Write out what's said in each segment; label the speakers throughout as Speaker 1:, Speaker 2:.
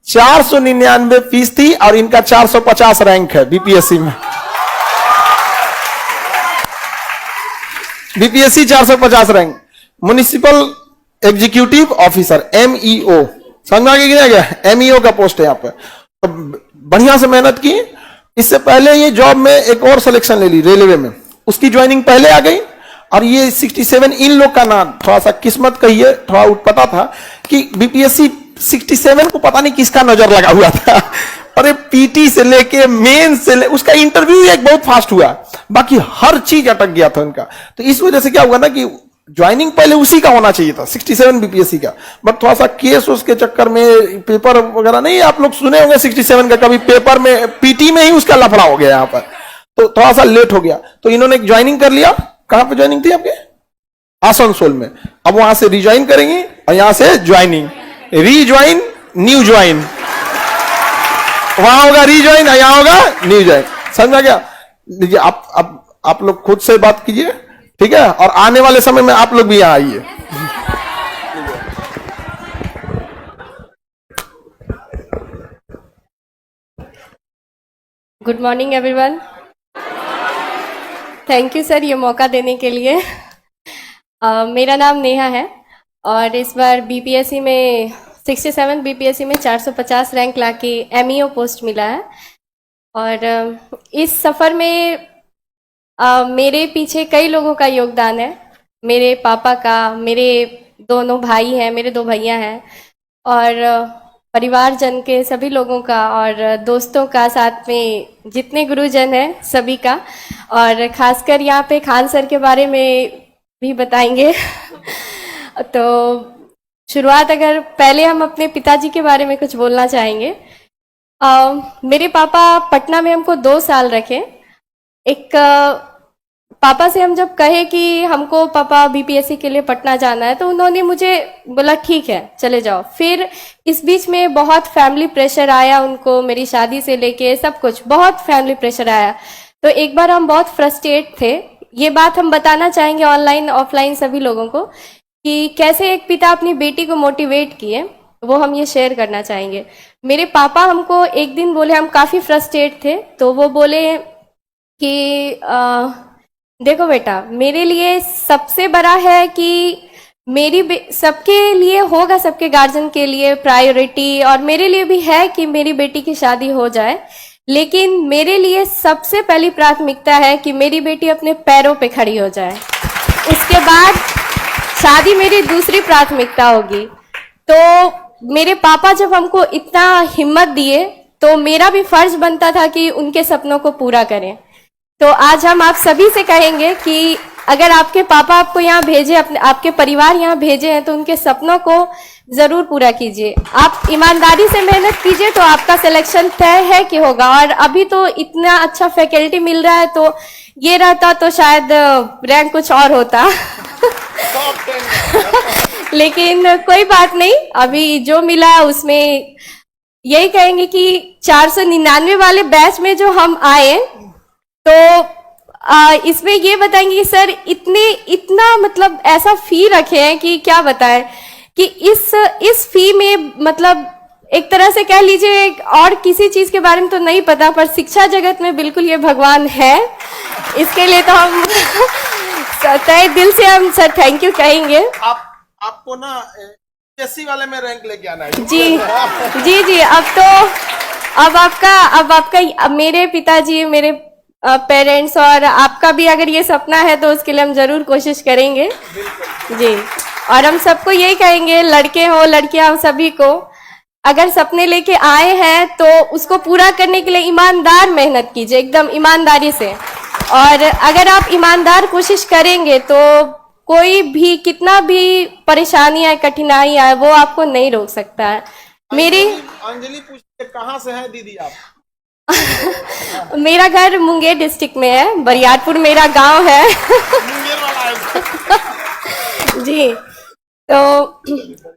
Speaker 1: 499 fees थी और इनका 450 रैंक है बीपीएससी में। BPSC 450 rank. Municipal executive officer MEO, समझ में आ गया कि नहीं गया? एमईओ का पोस्ट है यहाँ पे। तो बढ़िया से मेहनत की। इससे पहले ये जॉब में एक और सिलेक्शन ले ली रेलवे में, उसकी ज्वाइनिंग पहले आ गई। और ये 67 इन लोग का नाम थोड़ा सा किस्मत कहिए, थोड़ा पता था कि बीपीएससी 67 को पता नहीं किसका नजर लगा हुआ था। अरे पीटी से लेके मेन से उसका इंटरव्यू एक बहुत फास्ट हुआ, बाकी हर चीज अटक गया था उनका। तो इस वजह से क्या हुआ ना कि ज्वाइनिंग पहले उसी का होना चाहिए था 67 बीपीएससी का, बट थोड़ा सा केस उसके चक्कर में पेपर वगैरह नहीं, आप लोग सुने होंगे 67 का कभी पेपर में, पीटी में ही उसका लफड़ा हो गया यहाँ पर, तो थोड़ा सा लेट हो गया। तो इन्होंने ज्वाइनिंग कर लिया। कहां पे ज्वाइनिंग थी आपके? आसनसोल में। अब वहां से रिज्वाइन करेंगे और यहां से ज्वाइनिंग, रीज्वाइन न्यू ज्वाइन, वहां होगा रीज्वाइन, यहां होगा न्यू ज्वाइन। समझ में गया? लीजिए आप लोग खुद से बात कीजिए, ठीक है? और आने वाले समय में आप लोग भी यहां आइए।
Speaker 2: Good morning everyone. Thank you sir ये मौका देने के लिए। मेरा नाम नेहा है और इस बार बीपीएससी में 67 बीपीएससी में 450 रैंक लाके एमईओ पोस्ट मिला है। और इस सफ़र में मेरे पीछे कई लोगों का योगदान है। मेरे पापा का, मेरे दोनों भाई हैं, मेरे 2 भैया हैं, और परिवारजन के सभी लोगों का, और दोस्तों का, साथ में जितने गुरुजन हैं सभी का, और खासकर यहाँ पे खान सर के बारे में भी बताएंगे। तो शुरुआत, अगर पहले हम अपने पिताजी के बारे में कुछ बोलना चाहेंगे। मेरे पापा पटना में हमको 2 साल रखे। एक पापा से हम जब कहे कि हमको पापा बीपीएससी के लिए पटना जाना है, तो उन्होंने मुझे बोला ठीक है चले जाओ। फिर इस बीच में बहुत फैमिली प्रेशर आया उनको, मेरी शादी से लेके सब कुछ बहुत फैमिली प्रेशर आया। तो एक बार हम बहुत फ्रस्ट्रेट थे। ये बात हम बताना चाहेंगे ऑनलाइन ऑफलाइन सभी लोगों को कि कैसे एक पिता अपनी बेटी को मोटिवेट किए, वो हम ये शेयर करना चाहेंगे। मेरे पापा हमको एक दिन बोले, हम काफ़ी फ्रस्ट्रेट थे, तो वो बोले कि देखो बेटा, मेरे लिए सबसे बड़ा है कि सबके लिए होगा, सबके गार्जियन के लिए प्रायोरिटी, और मेरे लिए भी है कि मेरी बेटी की शादी हो जाए, लेकिन मेरे लिए सबसे पहली प्राथमिकता है कि मेरी बेटी अपने पैरों पे खड़ी हो जाए। उसके बाद शादी मेरी दूसरी प्राथमिकता होगी। तो मेरे पापा जब हमको इतना हिम्मत दिए, तो मेरा भी फर्ज बनता था कि उनके सपनों को पूरा करें। तो आज हम आप सभी से कहेंगे कि अगर आपके पापा आपको यहाँ भेजे, आपके परिवार यहाँ भेजे हैं, तो उनके सपनों को जरूर पूरा कीजिए। आप ईमानदारी से मेहनत कीजिए तो आपका सिलेक्शन तय है कि होगा। और अभी तो इतना अच्छा फैकल्टी मिल रहा है, तो ये रहता तो शायद रैंक कुछ और होता। लेकिन कोई बात नहीं, अभी जो मिला है उसमें यही कहेंगे कि 499 वाले बैच में जो हम आए, तो इसमें ये बताएंगे कि सर इतना मतलब ऐसा फी रखे हैं कि क्या बताएं, कि इस फी में मतलब एक तरह से कह लीजिए, और किसी चीज के बारे में तो नहीं पता, पर शिक्षा जगत में बिल्कुल ये भगवान है। इसके लिए तो हम तहे दिल से हम सर थैंक यू कहेंगे।
Speaker 1: आपको ना एससी वाले में रैंक लेके आना है।
Speaker 2: जी जी जी। अब आपका मेरे पिताजी, मेरे पेरेंट्स और आपका भी अगर ये सपना है तो उसके लिए हम जरूर कोशिश करेंगे जी। और हम सबको यही कहेंगे, लड़के हो लड़कियां हो, सभी को अगर सपने लेके आए हैं तो उसको पूरा करने के लिए ईमानदार मेहनत कीजिए, एकदम ईमानदारी से। और अगर आप ईमानदार कोशिश करेंगे तो कोई भी कितना भी परेशानी आए, कठिनाई आए, वो आपको नहीं रोक सकता है। मेरी
Speaker 1: अंजलि पूछते कहाँ से है दीदी आप?
Speaker 2: मेरा घर मुंगेर डिस्ट्रिक्ट में है, बरियारपुर मेरा गांव है।
Speaker 1: मुंगेर वाला है।
Speaker 2: जी। तो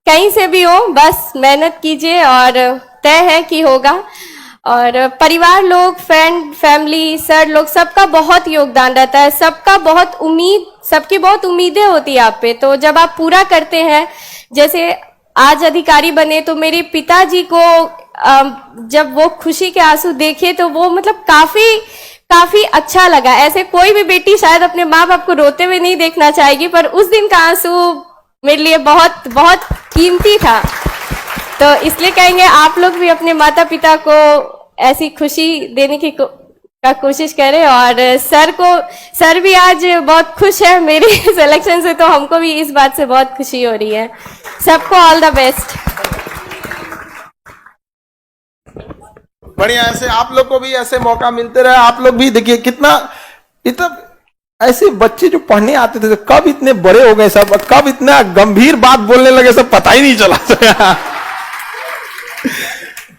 Speaker 2: कहीं से भी हो, बस मेहनत कीजिए और तय है कि होगा। और परिवार लोग, फ्रेंड, फैमिली, सर लोग, सबका बहुत योगदान रहता है, सबकी बहुत उम्मीदें होती है आप पे। तो जब आप पूरा करते हैं, जैसे आज अधिकारी बने, तो मेरे पिताजी को जब वो खुशी के आंसू देखे तो वो मतलब काफी काफी अच्छा लगा। ऐसे कोई भी बेटी शायद अपने माँ बाप को रोते हुए नहीं देखना चाहेगी, पर उस दिन का आंसू मेरे लिए बहुत बहुत कीमती था। तो इसलिए कहेंगे आप लोग भी अपने माता पिता को ऐसी खुशी देने की का कोशिश करें। और सर भी आज बहुत खुश है मेरी सिलेक्शन से, तो हमको भी इस बात से बहुत खुशी हो रही है। सबको ऑल द बेस्ट।
Speaker 1: बढ़िया, ऐसे आप लोग को भी ऐसे मौका मिलते रहे। आप लोग भी देखिए कितना इतना ऐसे बच्चे जो पढ़ने आते थे कब इतने बड़े हो गए सब, कब इतना गंभीर बात बोलने लगे सब पता ही नहीं चला।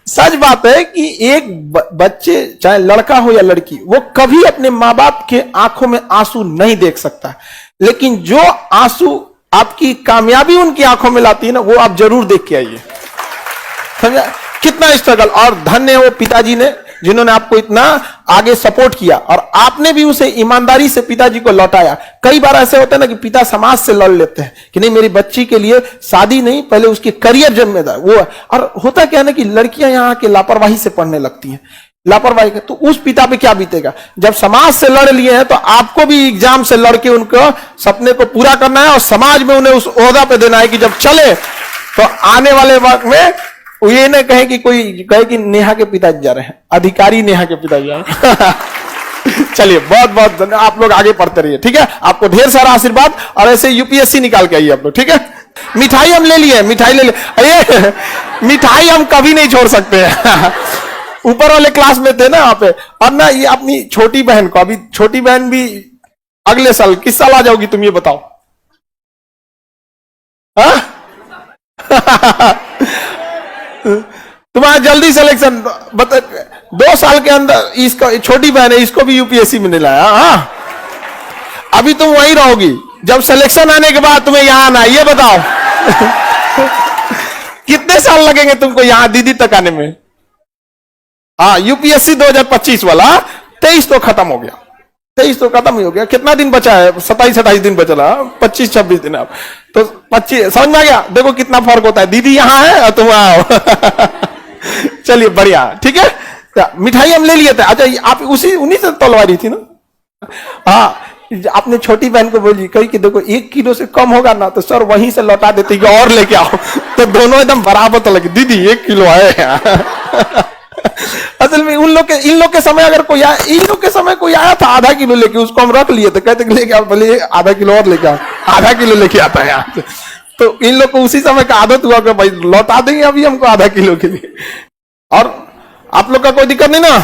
Speaker 1: सच बात है कि एक बच्चे चाहे लड़का हो या लड़की, वो कभी अपने माँ बाप के आंखों में आंसू नहीं देख सकता, लेकिन जो आंसू आपकी कामयाबी उनकी आंखों में लाती है ना, वो आप जरूर देख के आइए। समझा कितना स्ट्रगल। और धन्य है वो पिताजी ने जिन्होंने आपको इतना आगे सपोर्ट किया, और आपने भी उसे ईमानदारी से पिताजी को लौटाया। कई बार ऐसे होता है ना कि पिता समाज से लड़ लेते हैं कि नहीं मेरी बच्ची के लिए शादी नहीं, पहले उसके करियर जिम्मेदार वो। और होता क्या है ना कि लड़कियां यहाँ के लापरवाही से पढ़ने लगती हैं, लापरवाही का, तो उस पिता पे क्या बीतेगा। जब समाज से लड़ लिए हैं तो आपको भी एग्जाम से लड़के उनको सपने को पूरा करना है, और समाज में उन्हें उस ओहदा पे देना है कि जब चले तो आने वाले वक्त में ये न कहे कि कोई कहे कि नेहा के पिताजी जा रहे हैं, अधिकारी नेहा के पिताजी जा रहे हैं। चलिए बहुत बहुत धन्यवाद, आप लोग आगे पढ़ते रहिए, ठीक है। आपको ढेर सारा आशीर्वाद, और ऐसे यूपीएससी निकाल के आइए आप लोग, ठीक है। मिठाई हम ले लिए, मिठाई ले लिए, अरे मिठाई हम कभी नहीं छोड़ सकते हैं। ऊपर वाले क्लास में थे ना यहाँ पे, और ना ये अपनी छोटी बहन को, अभी छोटी बहन भी अगले साल, किस साल आ जाओगी तुम ये बताओ। तुम्हारा जल्दी सिलेक्शन, बता 2 साल के अंदर। इसका छोटी बहन है, इसको भी यूपीएससी में नहीं लाया। हाँ अभी तुम वहीं रहोगी, जब सिलेक्शन आने के बाद तुम्हें यहां आना, ये बताओ। कितने साल लगेंगे तुमको यहां दीदी तक आने में। हाँ यूपीएससी 2025 वाला, 23 तो खत्म हो गया, 23 तो खत्म ही हो गया। कितना दिन बचा है, 27-28 दिन बचा, 25-26 दिन। अब तो 25 समझ में आ गया। देखो कितना फर्क होता है, दीदी यहाँ है और तुम आओ। चलिए बढ़िया, ठीक है। मिठाई हम ले लिए थे। अच्छा आप उन्हीं से तोलवा रही थी ना। हाँ आपने छोटी बहन को बोली कही कि देखो 1 किलो से कम होगा ना तो सर वहीं से लौटा देती कि और लेके आओ। तो दोनों एकदम बराबर तो लगे, दीदी 1 किलो है। असल में इन लोग के समय अगर कोई आया, इन लोग के समय कोई आया था आधा किलो लेके, उसको हम रख लिए थे, कहते लेके आओ, बोले आधा किलो और लेके आओ, आधा किलो लेके आता है यहाँ से। तो इन लोग को उसी समय का आदत हुआ कि भाई लौटा देंगे अभी हमको आधा किलो के लिए। और आप लोग का कोई दिक्कत नहीं ना।